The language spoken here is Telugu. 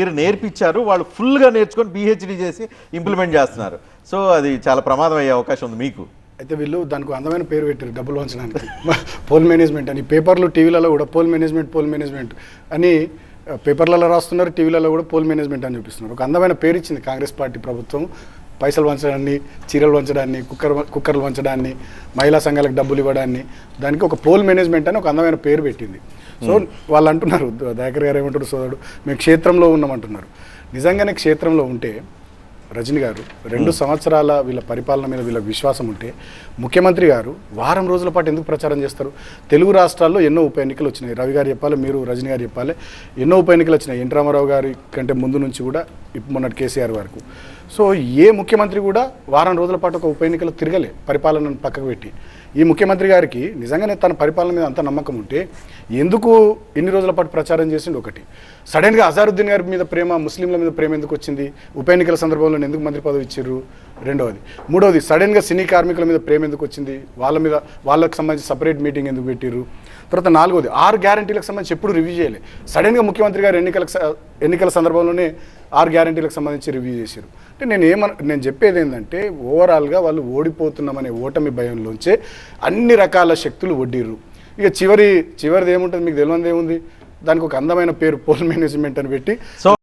మీరు నేర్పించారు, వాళ్ళు ఫుల్గా నేర్చుకొని పిహెచ్డి చేసి ఇంప్లిమెంట్ చేస్తున్నారు. సో అది చాలా ప్రమాదం అయ్యే అవకాశం ఉంది మీకు. అయితే వీళ్ళు దానికి అందమైన పేరు పెట్టారు, డబ్బులు వంచడానికి. పోల్ మేనేజ్మెంట్ అని పేపర్లు టీవీలలో కూడా పోల్ మేనేజ్మెంట్ అని పేపర్లలో రాస్తున్నారు, టీవీలలో కూడా పోల్ మేనేజ్మెంట్ అని చూపిస్తున్నారు. ఒక అందమైన పేరు ఇచ్చింది కాంగ్రెస్ పార్టీ ప్రభుత్వం. పైసలు వంచడాన్ని, చీరలు వంచడాన్ని, కుక్కర్లు వంచడాన్ని, మహిళా సంఘాలకు డబ్బులు ఇవ్వడాన్ని, దానికి ఒక పోల్ మేనేజ్మెంట్ అని ఒక అందమైన పేరు పెట్టింది. సో వాళ్ళు అంటున్నారు, దయాకర్ గారు ఏమంటారు, సోదరుడు మేము క్షేత్రంలో ఉన్నామంటున్నారు. నిజంగానే క్షేత్రంలో ఉంటే రజనీ గారు 2 సంవత్సరాల వీళ్ళ పరిపాలన మీద వీళ్ళకి విశ్వాసం ఉంటే ముఖ్యమంత్రి గారు వారం రోజుల పాటు ఎందుకు ప్రచారం చేస్తారు? తెలుగు రాష్ట్రాల్లో ఎన్నో ఉప ఎన్నికలు వచ్చినాయి. రవి గారు చెప్పాలి, మీరు రజనీ గారు చెప్పాలి. ఎన్నో ఉప ఎన్నికలు వచ్చినాయి. ఎన్ రామారావు గారి కంటే ముందు నుంచి కూడా మొన్నటి కేసీఆర్ వరకు. సో ఏ ముఖ్యమంత్రి కూడా వారం రోజుల పాటు ఒక ఉప ఎన్నికలు తిరగలే, పరిపాలనను పక్కకు పెట్టి. ఈ ముఖ్యమంత్రి గారికి నిజంగానే తన పరిపాలన మీద అంత నమ్మకం ఉంటే ఎందుకు ఇన్ని రోజుల పాటు ప్రచారం చేసింది? ఒకటి, సడన్గా అజారుద్దీన్ గారి మీద ప్రేమ, ముస్లింల మీద ప్రేమ ఎందుకు వచ్చింది? ఉప ఎన్నికల సందర్భంలో ఎందుకు మంత్రి పదవి ఇచ్చారు? రెండవది. మూడవది, సడన్గా సినీ కార్మికుల మీద ప్రేమ ఎందుకు వచ్చింది? వాళ్ళకి సంబంధించి సపరేట్ మీటింగ్ ఎందుకు పెట్టారు? తర్వాత 4వది, 6 గ్యారంటీలకు సంబంధించి ఎప్పుడు రివ్యూ చేయలే. సడన్గా ముఖ్యమంత్రి గారు ఎన్నికల సందర్భంలోనే 6 గ్యారంటీలకు సంబంధించి రివ్యూ చేశారు. అంటే నేను చెప్పేది ఏంటంటే ఓవరాల్గా వాళ్ళు ఓడిపోతున్నామనే ఓటమి భయంలోంచే అన్ని రకాల శక్తులు ఒడ్డిర్రు. ఇక చివరిది ఏముంటుంది మీకు తెలియదు ఏముంది, దానికి ఒక అందమైన పేరు పోల్ మేనేజ్మెంట్ అని పెట్టి